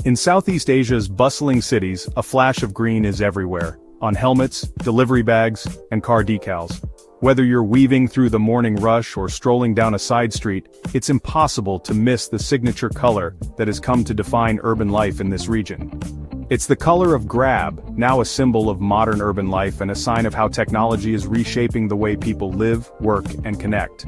In Southeast Asia's bustling cities, a flash of green is everywhere, on helmets, delivery bags, and car decals. Whether you're weaving through the morning rush or strolling down a side street, it's impossible to miss the signature color that has come to define urban life in this region. It's the color of Grab, now a symbol of modern urban life and a sign of how technology is reshaping the way people live, work, and connect.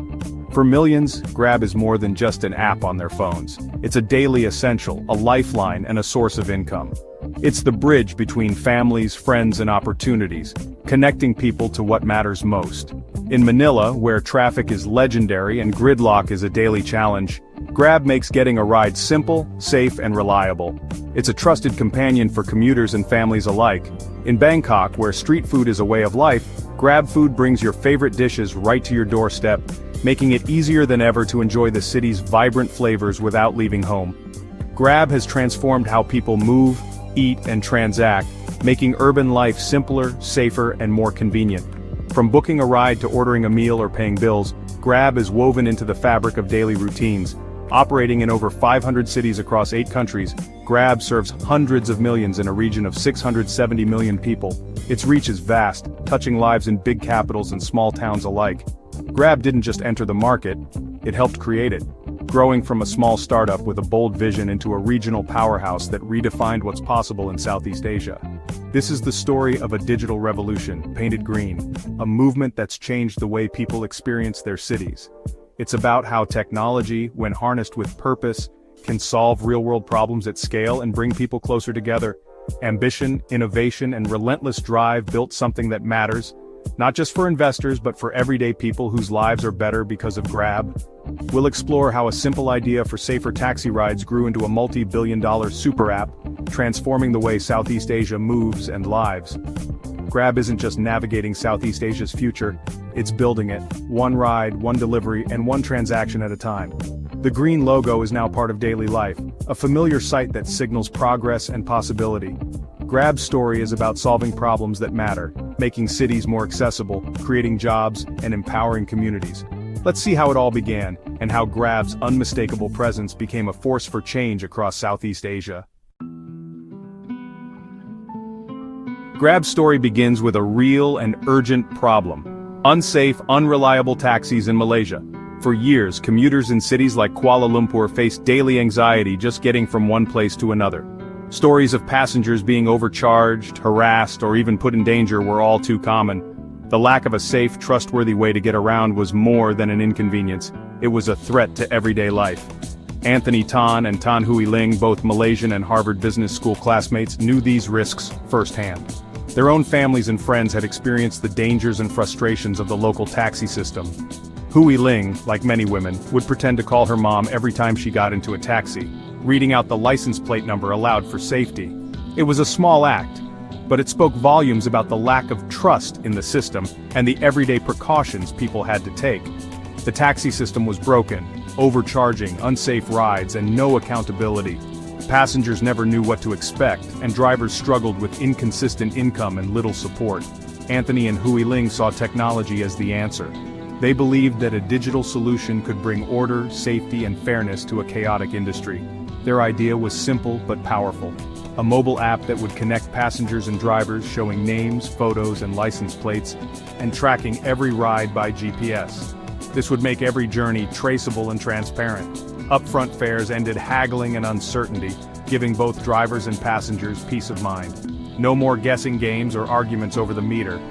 For millions, Grab is more than just an app on their phones. It's a daily essential, a lifeline, and a source of income. It's the bridge between families, friends, and opportunities, connecting people to what matters most. In Manila, where traffic is legendary and gridlock is a daily challenge, Grab makes getting a ride simple, safe, and reliable. It's a trusted companion for commuters and families alike. In Bangkok, where street food is a way of life, Grab Food brings your favorite dishes right to your doorstep, making it easier than ever to enjoy the city's vibrant flavors without leaving home. Grab has transformed how people move, eat, and transact, making urban life simpler, safer, and more convenient. From booking a ride to ordering a meal or paying bills, Grab is woven into the fabric of daily routines. Operating in over 500 cities across 8 countries, Grab serves hundreds of millions in a region of 670 million people. Its reach is vast, touching lives in big capitals and small towns alike. Grab didn't just enter the market, it helped create it, growing from a small startup with a bold vision into a regional powerhouse that redefined what's possible in Southeast Asia. This is the story of a digital revolution, painted green, a movement that's changed the way people experience their cities. It's about how technology, when harnessed with purpose, can solve real-world problems at scale and bring people closer together. Ambition, innovation, and relentless drive built something that matters, not just for investors but for everyday people whose lives are better because of Grab. We'll explore how a simple idea for safer taxi rides grew into a multi-billion-dollar super app, transforming the way Southeast Asia moves and lives. Grab isn't just navigating Southeast Asia's future, it's building it, one ride, one delivery, and one transaction at a time. The green logo is now part of daily life, a familiar sight that signals progress and possibility. Grab's story is about solving problems that matter, making cities more accessible, creating jobs, and empowering communities. Let's see how it all began, and how Grab's unmistakable presence became a force for change across Southeast Asia. Grab's story begins with a real and urgent problem: unsafe, unreliable taxis in Malaysia. For years, commuters in cities like Kuala Lumpur faced daily anxiety just getting from one place to another. Stories of passengers being overcharged, harassed, or even put in danger were all too common. The lack of a safe, trustworthy way to get around was more than an inconvenience, it was a threat to everyday life. Anthony Tan and Tan Hui Ling, both Malaysian and Harvard Business School classmates, knew these risks firsthand. Their own families and friends had experienced the dangers and frustrations of the local taxi system. Hui Ling, like many women, would pretend to call her mom every time she got into a taxi, reading out the license plate number aloud for safety. It was a small act, but it spoke volumes about the lack of trust in the system and the everyday precautions people had to take. The taxi system was broken, overcharging, unsafe rides, and no accountability. Passengers never knew what to expect, and drivers struggled with inconsistent income and little support. Anthony and Hui Ling saw technology as the answer. They believed that a digital solution could bring order, safety, and fairness to a chaotic industry. Their idea was simple but powerful: a mobile app that would connect passengers and drivers, showing names, photos, and license plates, and tracking every ride by GPS. This would make every journey traceable and transparent. Upfront fares ended haggling and uncertainty, giving both drivers and passengers peace of mind. No more guessing games or arguments over the meter.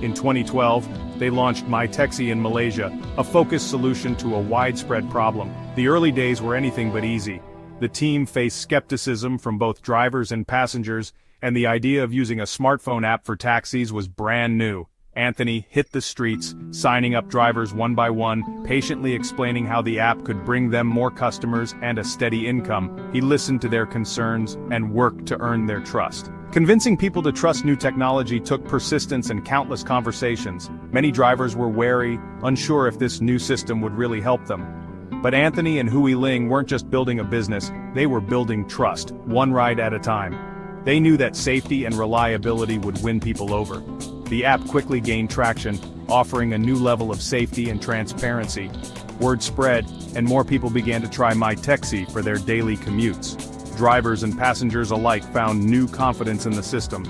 In 2012, they launched MyTaxi in Malaysia, a focused solution to a widespread problem. The early days were anything but easy. The team faced skepticism from both drivers and passengers, and the idea of using a smartphone app for taxis was brand new. Anthony hit the streets, signing up drivers one by one, patiently explaining how the app could bring them more customers and a steady income. He listened to their concerns and worked to earn their trust. Convincing people to trust new technology took persistence and countless conversations. Many drivers were wary, unsure if this new system would really help them. But Anthony and Hui Ling weren't just building a business, they were building trust, one ride at a time. They knew that safety and reliability would win people over. The app quickly gained traction, offering a new level of safety and transparency. Word spread, and more people began to try MyTaxi for their daily commutes. drivers and passengers alike found new confidence in the system.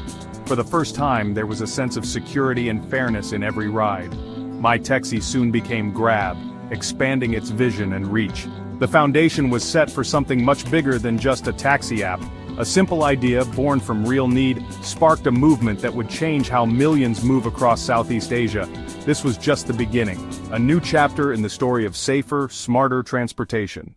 For the first time, there was a sense of security and fairness in every ride. MyTaxi soon became Grab, expanding its vision and reach. The foundation was set for something much bigger than just a taxi app. A simple idea, born from real need, sparked a movement that would change how millions move across Southeast Asia. This was just the beginning, a new chapter in the story of safer, smarter transportation.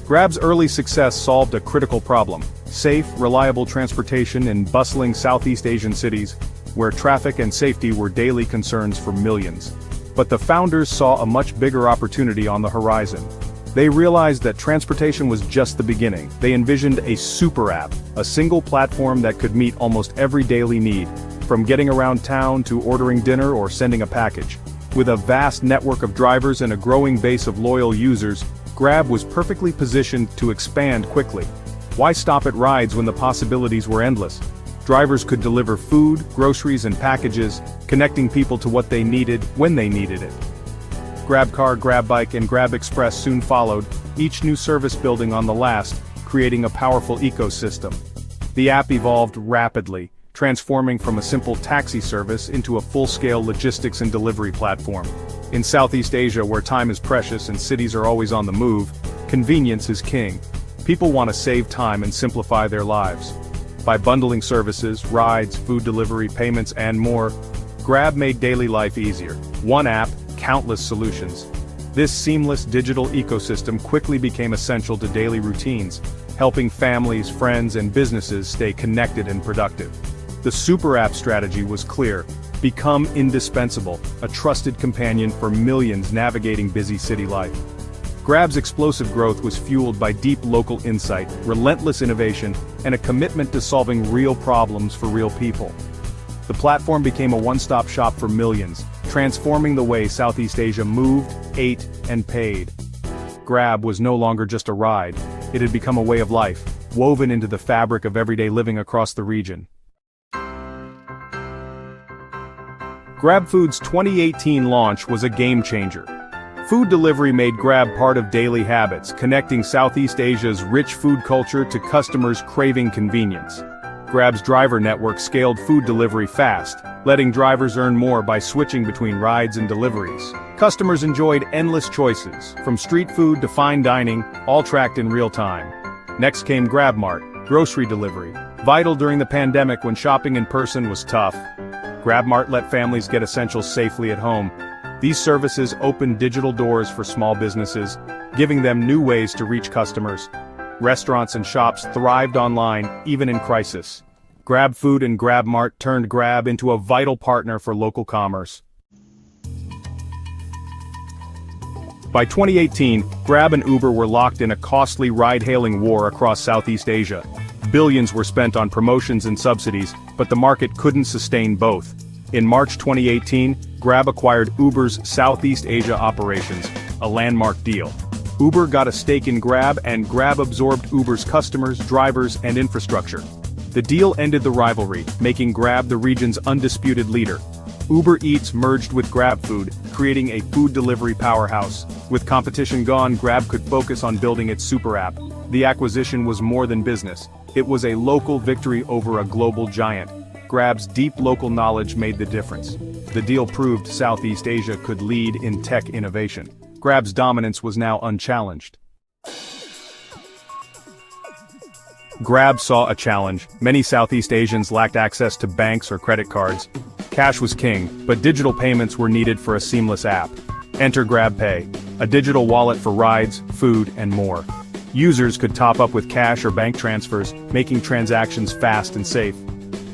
Grab's early success solved a critical problem: safe, reliable transportation in bustling Southeast Asian cities, where traffic and safety were daily concerns for millions. But the founders saw a much bigger opportunity on the horizon. They realized that transportation was just the beginning. They envisioned a super app, a single platform that could meet almost every daily need, from getting around town to ordering dinner or sending a package. With a vast network of drivers and a growing base of loyal users, Grab was perfectly positioned to expand quickly. Why stop at rides when the possibilities were endless? Drivers could deliver food, groceries and packages, connecting people to what they needed when they needed it. GrabCar, GrabBike and GrabExpress soon followed, each new service building on the last, creating a powerful ecosystem. The app evolved rapidly, transforming from a simple taxi service into a full-scale logistics and delivery platform. In Southeast Asia, where time is precious and cities are always on the move, convenience is king. People want to save time and simplify their lives. By bundling services, rides, food delivery, payments, and more, Grab made daily life easier. One app, countless solutions. This seamless digital ecosystem quickly became essential to daily routines, helping families, friends, and businesses stay connected and productive. The super app strategy was clear: become indispensable, a trusted companion for millions navigating busy city life. Grab's explosive growth was fueled by deep local insight, relentless innovation, and a commitment to solving real problems for real people. The platform became a one-stop shop for millions, transforming the way Southeast Asia moved, ate, and paid. Grab was no longer just a ride, it had become a way of life, woven into the fabric of everyday living across the region. GrabFood's 2018 launch was a game-changer. Food delivery made Grab part of daily habits, connecting Southeast Asia's rich food culture to customers craving convenience. Grab's driver network scaled food delivery fast, letting drivers earn more by switching between rides and deliveries. Customers enjoyed endless choices, from street food to fine dining, all tracked in real time. Next came GrabMart, grocery delivery, vital during the pandemic when shopping in person was tough. GrabMart let families get essentials safely at home. These services opened digital doors for small businesses, giving them new ways to reach customers. Restaurants and shops thrived online, even in crisis. GrabFood and GrabMart turned Grab into a vital partner for local commerce. By 2018, Grab and Uber were locked in a costly ride-hailing war across Southeast Asia. Billions were spent on promotions and subsidies, but the market couldn't sustain both. In March 2018, Grab acquired Uber's Southeast Asia operations, a landmark deal. Uber got a stake in Grab, and Grab absorbed Uber's customers, drivers, and infrastructure. The deal ended the rivalry, making Grab the region's undisputed leader. Uber Eats merged with GrabFood, creating a food delivery powerhouse. With competition gone, Grab could focus on building its super app. The acquisition was more than business. It was a local victory over a global giant. Grab's deep local knowledge made the difference. The deal proved Southeast Asia could lead in tech innovation. Grab's dominance was now unchallenged. Grab saw a challenge. Many Southeast Asians lacked access to banks or credit cards. Cash was king, but digital payments were needed for a seamless app. Enter GrabPay, a digital wallet for rides, food, and more. Users could top up with cash or bank transfers, making transactions fast and safe.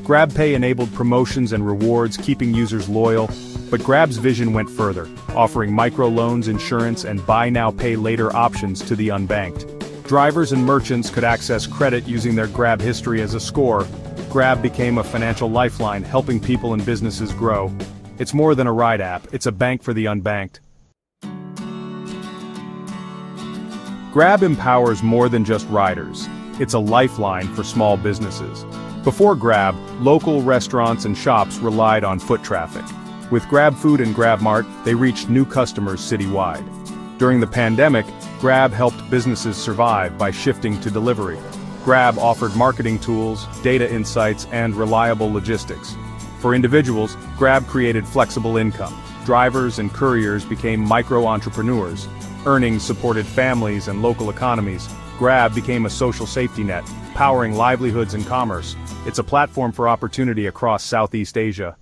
GrabPay enabled promotions and rewards, keeping users loyal, but Grab's vision went further, offering microloans, insurance, and buy now pay later options to the unbanked. Drivers and merchants could access credit using their Grab history as a score. Grab became a financial lifeline, helping people and businesses grow. It's more than a ride app, it's a bank for the unbanked. Grab empowers more than just riders. It's a lifeline for small businesses. Before Grab, local restaurants and shops relied on foot traffic. With GrabFood and GrabMart, they reached new customers citywide. During the pandemic, Grab helped businesses survive by shifting to delivery. Grab offered marketing tools, data insights, and reliable logistics. For individuals, Grab created flexible income. Drivers and couriers became micro-entrepreneurs. Earnings supported families and local economies. Grab became a social safety net, powering livelihoods and commerce. It's a platform for opportunity across Southeast Asia.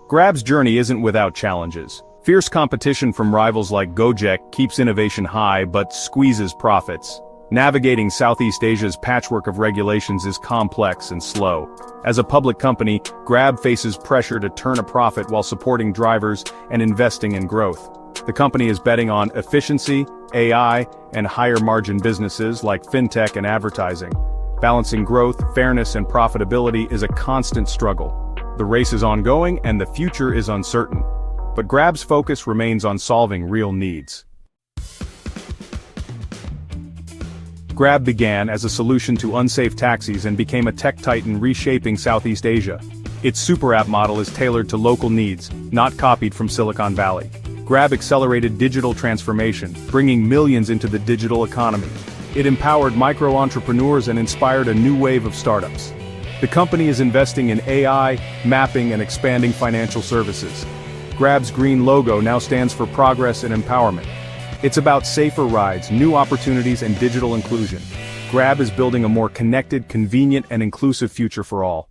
Grab's journey isn't without challenges. Fierce competition from rivals like Gojek keeps innovation high but squeezes profits. Navigating Southeast Asia's patchwork of regulations is complex and slow. As a public company, Grab faces pressure to turn a profit while supporting drivers and investing in growth. The company is betting on efficiency, AI, and higher-margin businesses like fintech and advertising. Balancing growth, fairness, and profitability is a constant struggle. The race is ongoing and the future is uncertain. But Grab's focus remains on solving real needs. Grab began as a solution to unsafe taxis and became a tech titan reshaping Southeast Asia. Its super app model is tailored to local needs, not copied from Silicon Valley. Grab accelerated digital transformation, bringing millions into the digital economy. It empowered micro-entrepreneurs and inspired a new wave of startups. The company is investing in AI, mapping, and expanding financial services. Grab's green logo now stands for progress and empowerment. It's about safer rides, new opportunities, and digital inclusion. Grab is building a more connected, convenient, and inclusive future for all.